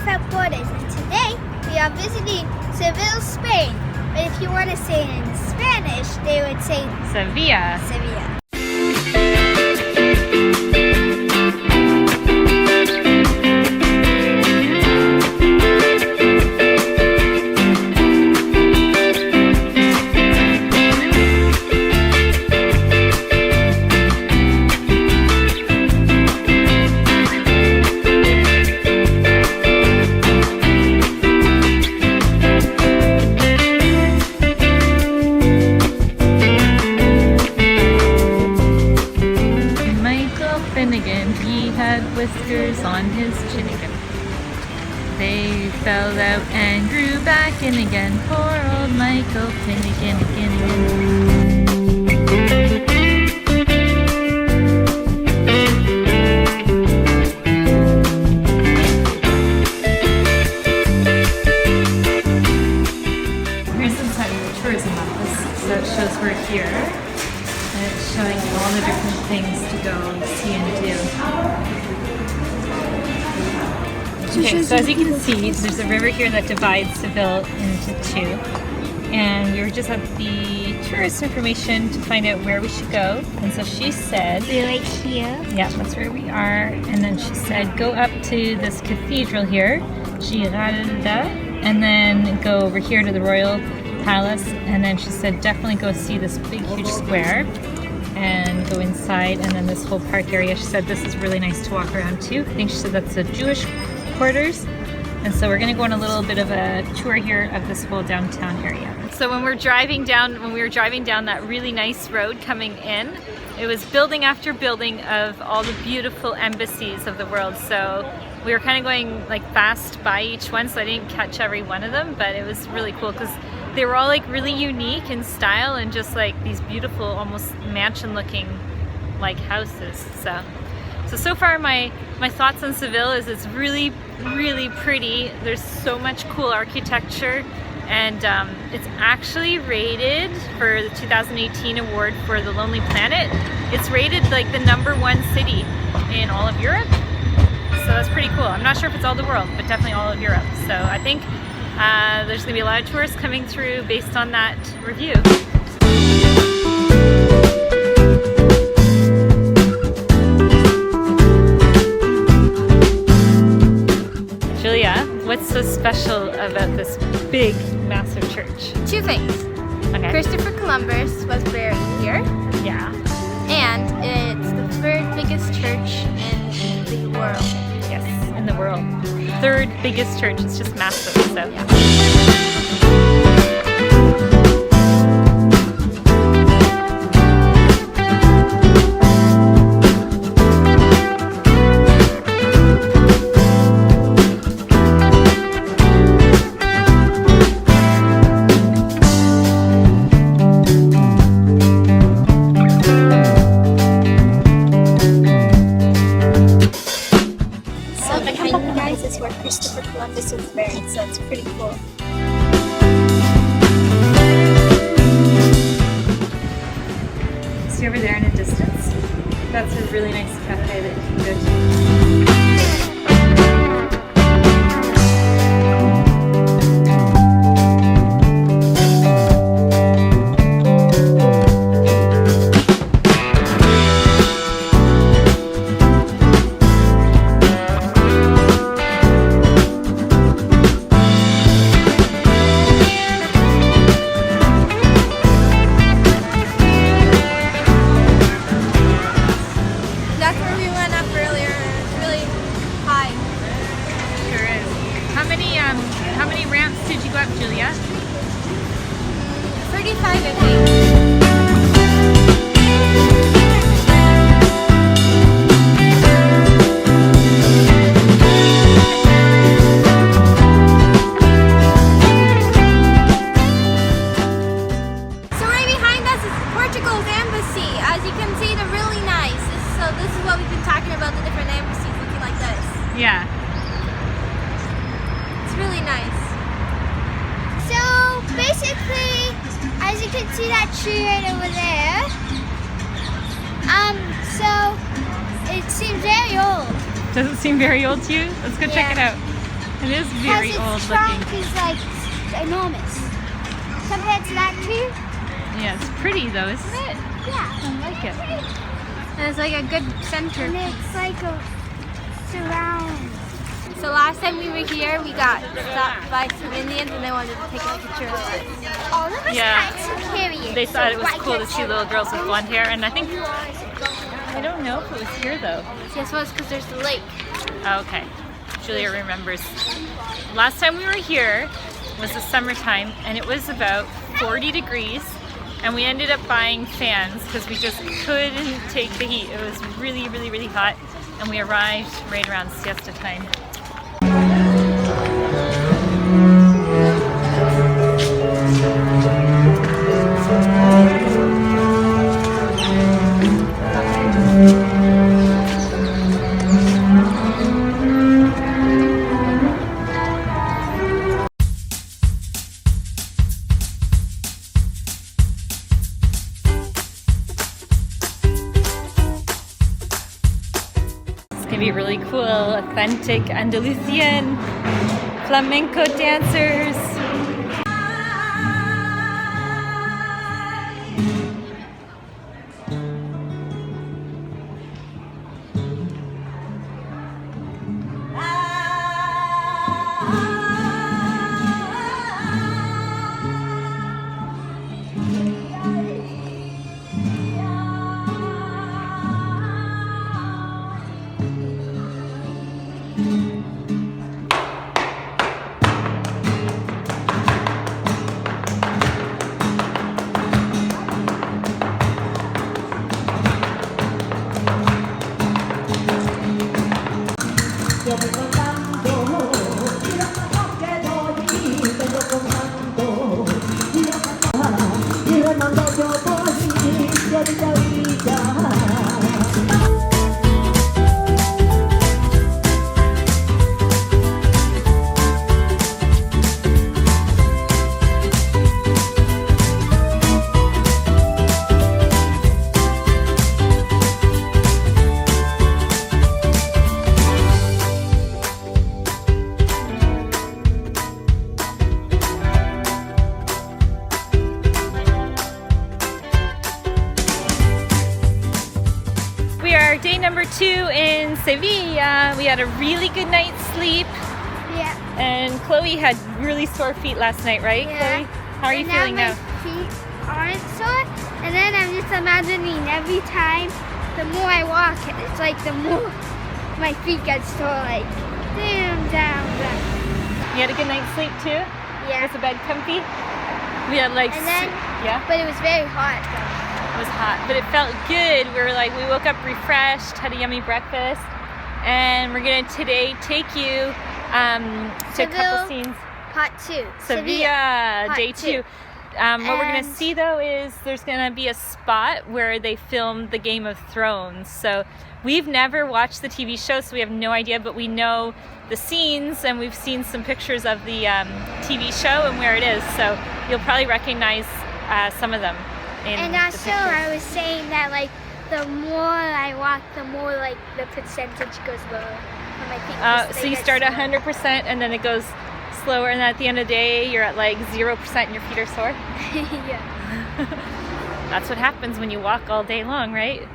without borders, and today we are visiting Seville, Spain. But if you want to say it in Spanish, they would say Sevilla. Sevilla. Whiskers on his chin again. They fell out and grew back in again. Poor old Michael Finnegan again. Here's inside of the tourism office. So it shows we're here. And it's showing you all the different things to go see and do. Okay, so as you can see, there's a river here that divides Seville into two. And we were just at the tourist information to find out where we should go. And so she said... We're right here. Yeah, that's where we are. And then she said, go up to this cathedral here, Giralda, and then go over here to the Royal Palace. And then she said, definitely go see this big, huge square and go inside. And then this whole park area, she said, this is really nice to walk around too. I think she said that's a Jewish quarters. And so we're going to go on a little bit of a tour here of this whole downtown area. So when we were driving down that really nice road coming in, it was building after building of all the beautiful embassies of the world. So we were kind of going like fast by each one, so I didn't catch every one of them, but it was really cool because they were all like really unique in style and just like these beautiful, almost mansion looking like houses. So far my thoughts on Seville is it's really, really pretty. There's so much cool architecture, and it's actually rated for the 2018 award for the Lonely Planet. It's rated like the #1 city in all of Europe. So that's pretty cool. I'm not sure if it's all the world, but definitely all of Europe. So I think there's gonna be a lot of tourists coming through based on that review. What's so special about this big, massive church? Two things. Okay. Christopher Columbus was buried here. Yeah. And it's the third biggest church in the world. Yes, in the world. Third biggest church. It's just massive. So. Yeah. Is where Christopher Columbus was buried, so it's pretty cool. See over there in a distance? That's a really nice cafe that you can go to. How many ramps did you go up, Julia? 35, I think. So right behind us is Portugal's embassy. As you can see, they're really nice. This is what we've been talking about, the different embassies looking like this. Yeah. Really nice. So basically, as you can see that tree right over there, so it seems very old. Does it seem very old to you? Let's go check it out. It is very Because old its trunk looking. is like enormous. Compared to that too? Yeah, it's pretty though, isn't it? Yeah. I like it. And it's like a good center. And it's like a surround. So last time we were here, we got stopped by some Indians and they wanted to take a picture of us. All of us Yeah. had to carry it. They thought it was Right cool to next see little girls with blonde hair, and I think, to- I don't know if it was here though. Yes, well, it's because there's the lake. Oh, okay. Julia remembers. Last time we were here was the summertime, and it was about 40 degrees, and we ended up buying fans because we just couldn't take the heat. It was really, really, really hot, and we arrived right around siesta time. It's gonna be really cool, authentic Andalusian flamenco dancers. We are day number 2 in Seville. We had a really good night's sleep, Yeah. and Chloe had really sore feet last night, right? Yeah. Chloe? How are you And feeling now? My feet aren't sore, and then I'm just imagining every time, the more I walk, it's like the more my feet get sore, like down. You had a good night's sleep too? Yeah. Was the bed comfy? We had like, And then- yeah, But it was very hot though. it was hot, but it felt good. We were like, we woke up refreshed, had a yummy breakfast, and we're gonna today take you to a couple Seville. scenes. Part 2. Sevilla, Part day 2. 2. What we're gonna And- see though is there's gonna be a spot where they filmed the Game of Thrones. So we've never watched the TV show, so we have no idea, but we know the scenes and we've seen some pictures of the TV show and where it is. So you'll probably recognize some of them. And the also, pictures. I was saying that like the more I walk, the more like the percentage goes lower. And my feet just, So they you get start at sore. 100% and then it goes slower, and at the end of the day you're at like 0% and your feet are sore. Yeah. That's what happens when you walk all day long, right?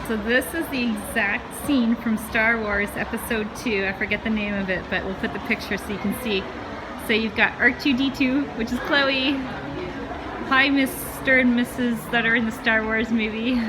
So this is the exact scene from Star Wars Episode 2. I forget the name of it, but we'll put the picture so you can see. So you've got R2-D2, which is Chloe. Hi, Mr. and Mrs. that are in the Star Wars movie.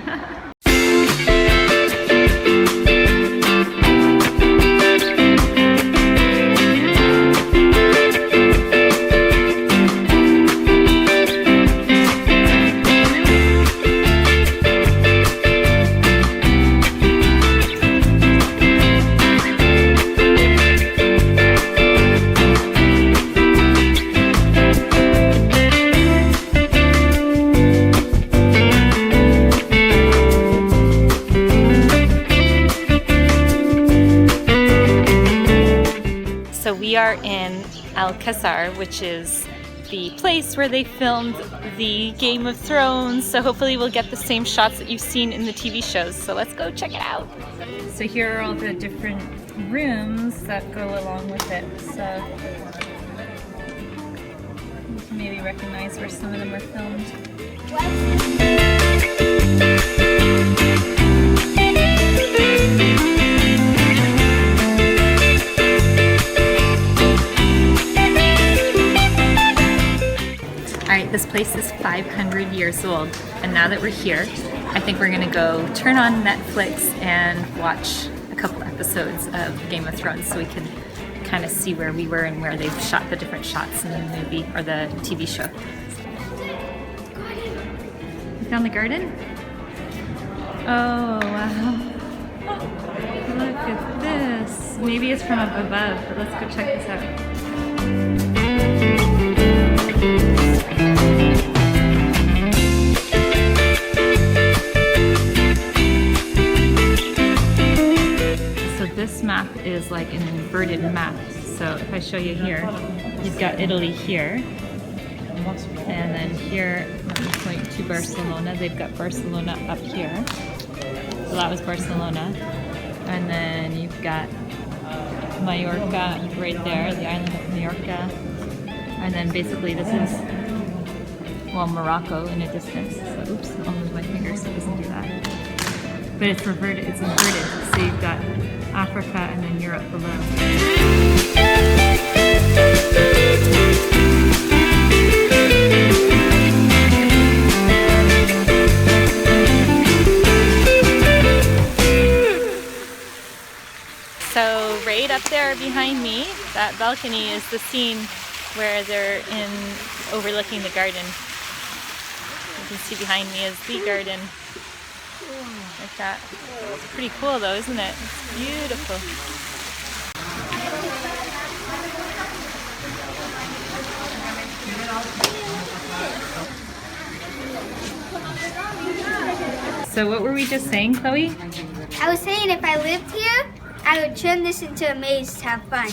So we are in Alcazar, which is the place where they filmed the Game of Thrones, so hopefully we'll get the same shots that you've seen in the TV shows. So let's go check it out. So here are all the different rooms that go along with it. So you can maybe recognize where some of them were filmed. Alright, this place is 500 years old, and now that we're here, I think we're gonna go turn on Netflix and watch a couple episodes of Game of Thrones so we can kind of see where we were and where they've shot the different shots in the movie or the TV show. You found the garden? Oh, wow. Look at this. Maybe it's from up above, but let's go check this out. This map is like an inverted map. So if I show you here, you've got Italy here, and then here, let me point to Barcelona. They've got Barcelona up here. So that was Barcelona. And then you've got Mallorca right there, the island of Mallorca. And then basically this is, well, Morocco in a distance. So oops, I'll move my finger so it doesn't do that. But it's reverted, it's inverted. So you've got Africa and then Europe below. So right up there behind me, that balcony is the scene where they're overlooking the garden. You can see behind me is the garden. Like that. It's pretty cool though, isn't it? It's beautiful. So what were we just saying, Chloe? I was saying if I lived here, I would turn this into a maze to have fun.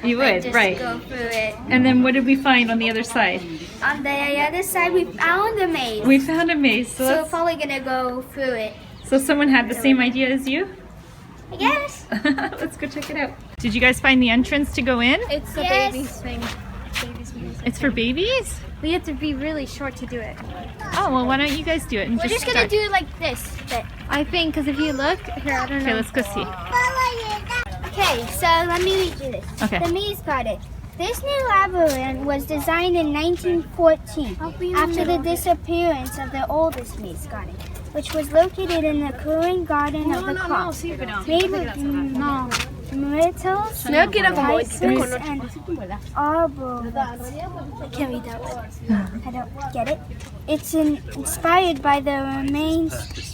You would, just right. Go through it. And then what did we find on the other side? On the other side, we found a maze. We found a maze. So we're probably going to go through it. So someone had the same idea as you? I guess. Let's go check it out. Did you guys find the entrance to go in? It's the Yes. babies thing. Babies music. It's for babies? We have to be really short to do it. Oh, well, why don't you guys do it? And We're just going to do it like this. I think, because if you look, here, I don't Okay, know. let's go see. Okay, so let me read you this. Okay. The maze garden. This new labyrinth was designed in 1914 after the disappearance of the oldest maze garden, which was located in the current garden of the cross. Made with myrtles, spices, and arborvitae. I can't read that word. I don't get it. It's inspired by the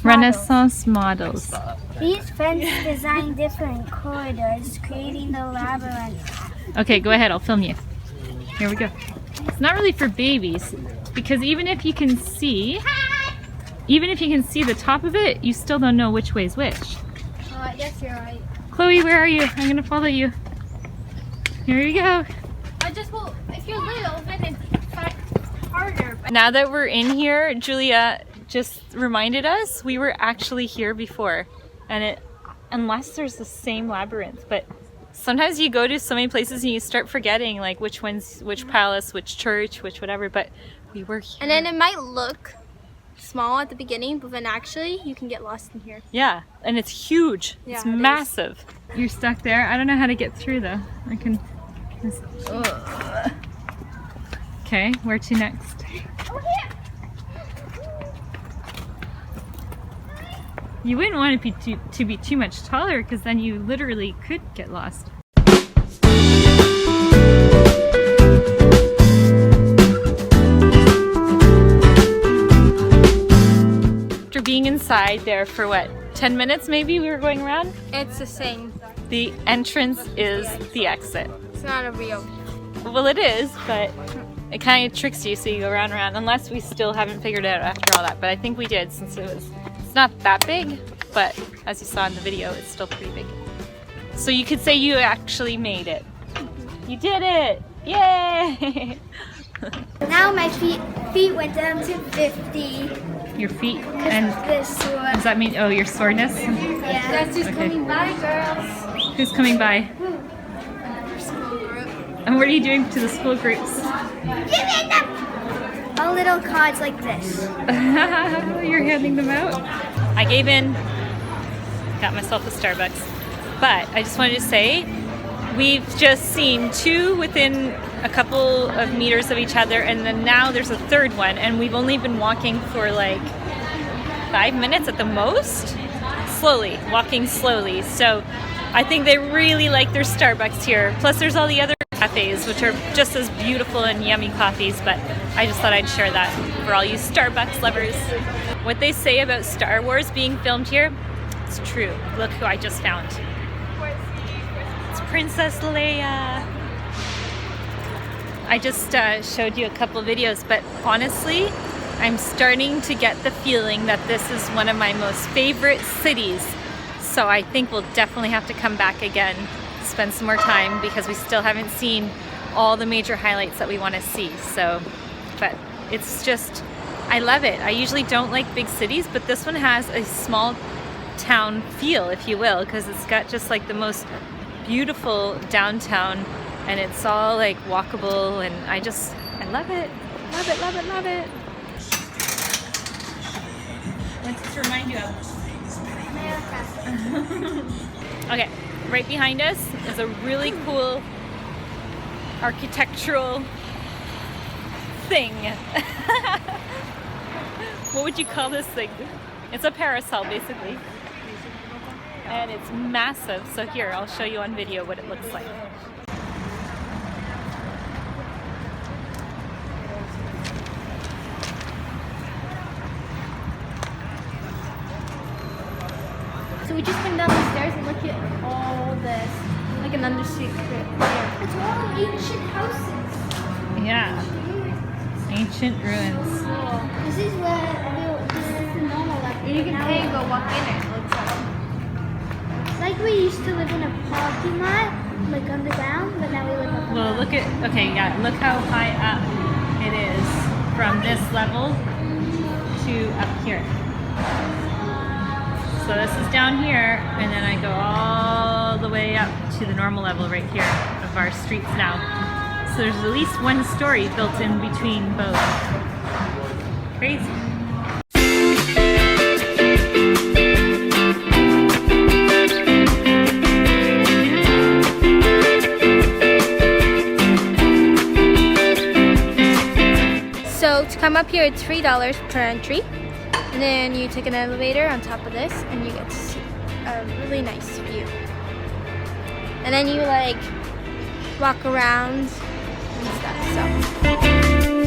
Renaissance models. These fences design different corridors, creating the labyrinth. Okay, go ahead. I'll film you. Here we go. It's not really for babies because even if you can see the top of it, you still don't know which way is which. Yes, you're right. Chloe, where are you? I'm gonna follow you. Here you go. I just will, if you're little, then it's harder. But Now that we're in here, Julia just reminded us we were actually here before, and unless there's the same labyrinth, but sometimes you go to so many places and you start forgetting like which palace, which church, which whatever, but we were here. and then it might look small at the beginning, but then actually you can get lost in here. Yeah, and it's huge. Yeah, it's it is. massive. You're stuck there. I don't know how to get through though. I can. Okay, where to next? You wouldn't want it to be too much taller because then you literally could get lost. After being inside there for what, 10 minutes maybe we were going around? It's the same. The entrance is the exit. It's not a real. Well, it is, but it kind of tricks you so you go round and round, unless we still haven't figured it out after all that. But I think we did, since it's not that big, but as you saw in the video, it's still pretty big. So you could say you actually made it. You did it! Yay! Now my feet went down to 50. Your feet, Because and of this sore. does that mean, oh, your soreness? Yeah. Guess who's Okay. coming by, girls? Who's coming by? Your school group. And what are you doing to the school groups? Giving them all little cards like this. You're handing them out? I gave in, got myself a Starbucks. But I just wanted to say, we've just seen two within a couple of meters of each other, and then now there's a third one, and we've only been walking for like 5 minutes at the most. Slowly, walking slowly. So I think they really like their Starbucks here. Plus there's all the other cafes, which are just as beautiful and yummy coffees, but I just thought I'd share that for all you Starbucks lovers. What they say about Star Wars being filmed here, it's true. Look who I just found. It's Princess Leia. I just showed you a couple videos, but honestly, I'm starting to get the feeling that this is one of my most favorite cities. So I think we'll definitely have to come back again, spend some more time, because we still haven't seen all the major highlights that we want to see. So, but it's just, I love it. I usually don't like big cities, but this one has a small town feel, if you will, because it's got just like the most beautiful downtown, and it's all like walkable, and I love it. Love it, love it, love it. What's this remind you of? Okay, right behind us is a really cool architectural thing. What would you call this thing? It's a parasol, basically. And it's massive. So here, I'll show you on video what it looks like. So we just went down the stairs and look at all this, like an undersecret layer. It's all ancient houses. Yeah, ancient ruins. This is the normal level. And you can pay and go walk in it. It looks like. Like we used to live in a parking lot, like underground, but now we live up. Well, look at, okay, yeah, look how high up it is from this level to up here. So this is down here, and then I go all the way up to the normal level right here of our streets now. So there's at least one story built in between both. Crazy. So to come up here, it's $3 per entry. And then you take an elevator on top of this, and you get to see a really nice view. And then you like walk around and stuff. So.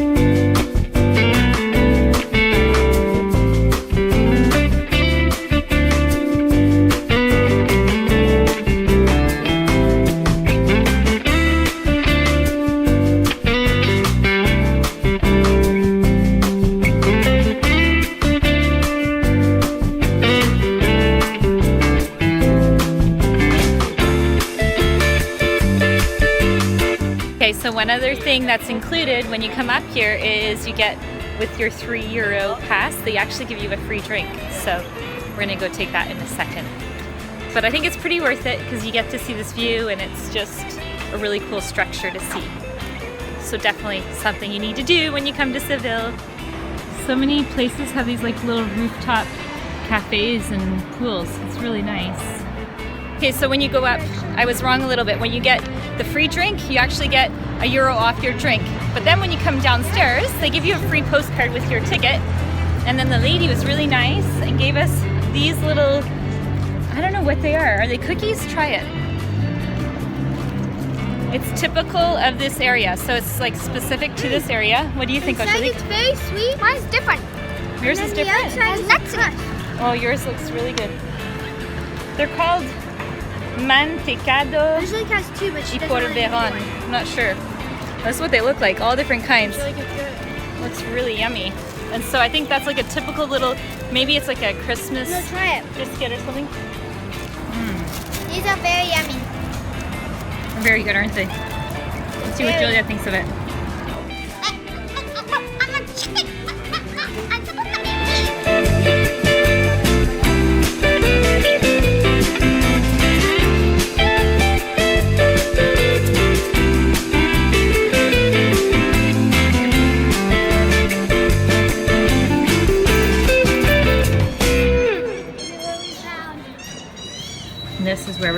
So one other thing that's included when you come up here is you get, with your €3 pass, they actually give you a free drink. So we're gonna go take that in a second. But I think it's pretty worth it because you get to see this view, and it's just a really cool structure to see. So definitely something you need to do when you come to Seville. So many places have these like little rooftop cafes and pools. It's really nice. Okay, so when you go up, I was wrong a little bit. When you get the free drink, you actually get €1 off your drink. But then when you come downstairs, they give you a free postcard with your ticket. And then the lady was really nice and gave us these little, I don't know what they are. Are they cookies? Try it. It's typical of this area, so it's like specific to this area. What do you think, Inside Angelique? it's very sweet. Mine's different. Yours is different? The outside is nuts in it. Oh, yours looks really good. They're called mantecado Angelique has two, but she y doesn't want to eat porberon. one. I'm not sure. That's what they look like, all different kinds. Really good. Looks really yummy. And so I think that's like a typical little, maybe it's like a Christmas No, try it. biscuit or something. These are very yummy. Very good, aren't they? Let's see what Very. Julia thinks of it.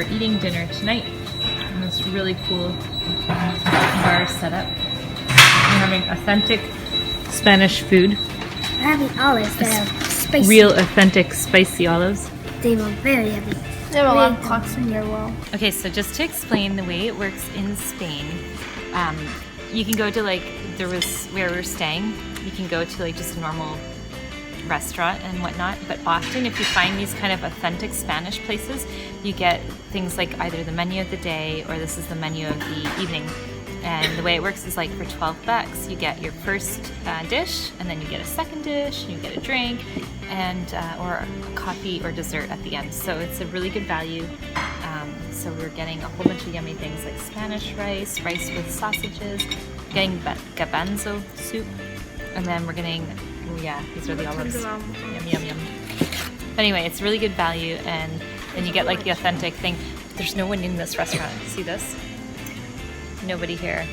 we're eating dinner tonight in this really cool bar setup. We're having authentic Spanish food. We're having olives that are spicy. Real authentic spicy olives. They were very heavy. They have a lot of clocks in your wall. Okay, so just to explain the way it works in Spain, you can go to like, where we're staying, you can go to like just a normal restaurant and whatnot, but often if you find these kind of authentic Spanish places, you get things like either the menu of the day or this is the menu of the evening. And the way it works is like for 12 bucks, you get your first dish, and then you get a second dish, and you get a drink, and or a coffee or dessert at the end. So it's a really good value. So we're getting a whole bunch of yummy things like Spanish rice with sausages, getting garbanzo soup, and then we're getting, oh yeah, these are the olives. Yum, yum, yum. But anyway, it's really good value, and then you get like the authentic thing. There's no one in this restaurant. See this? Nobody here.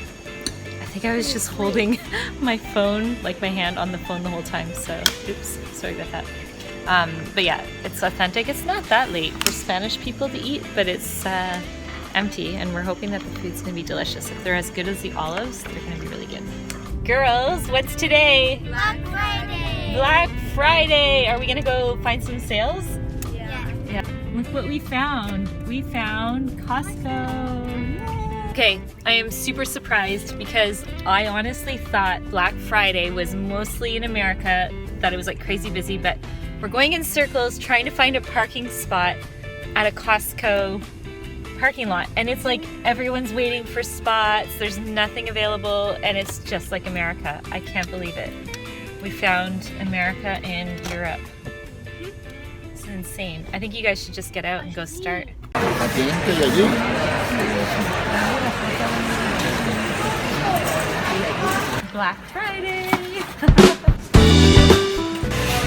I think I was just holding my phone, like my hand on the phone the whole time, so oops, sorry about that. But yeah, it's authentic. It's not that late for Spanish people to eat, but it's empty, and we're hoping that the food's gonna be delicious. If they're as good as the olives, they're gonna be really good. Girls, what's today? Black Friday. Black Friday! Are we gonna go find some sales? Yeah. Look what we found. We found Costco. Okay, I am super surprised because I honestly thought Black Friday was mostly in America, that it was like crazy busy, but we're going in circles trying to find a parking spot at a Costco parking lot, and it's like everyone's waiting for spots, there's nothing available, and it's just like America. I can't believe it. We found America and Europe. It's insane. I think you guys should just get out and go start. Black Friday!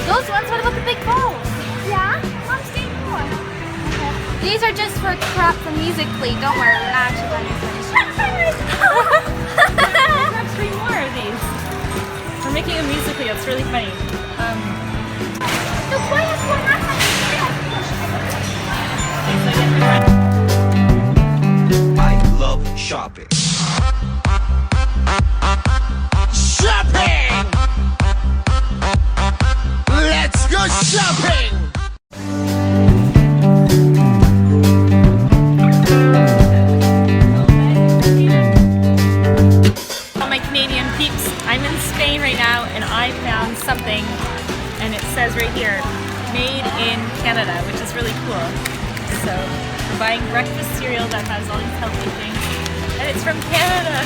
Those ones, what about the big balls? Yeah? Mom's getting more. These are just for crap for Musical.ly. Don't worry, we're not actually going to finish. There's actually more of these. We're making a Musical.ly, it's really funny. The boy has one on my I love shopping. Shopping! Let's go shopping! All my Canadian peeps, I'm in Spain right now and I found something, and it says right here, made in Canada, which is really cool. So we're buying breakfast cereal that has all these healthy things, and it's from Canada.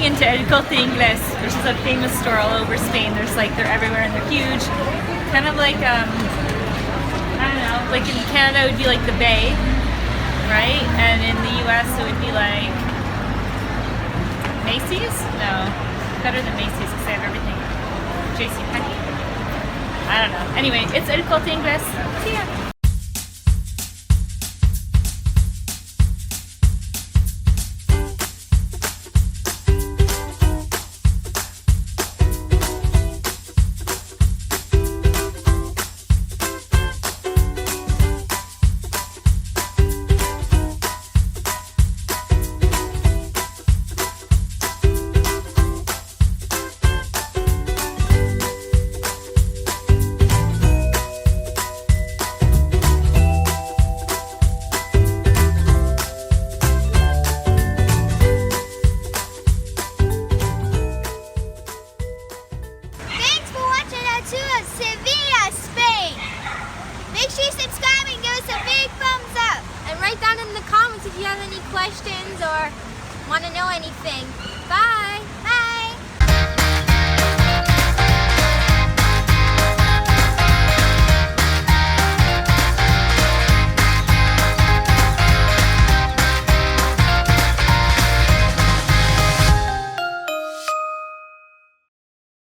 Into which is a famous store all over Spain. They're everywhere and they're huge. Kind of like I don't know, like in Canada it would be like the Bay, right? And in the US it would be like Macy's? No, better than Macy's because they have everything. JCPenney? I don't know. Anyway, it's El Corte Inglés. See ya. Seville, Spain. Make sure you subscribe and give us a big thumbs up. And write down in the comments if you have any questions or want to know anything.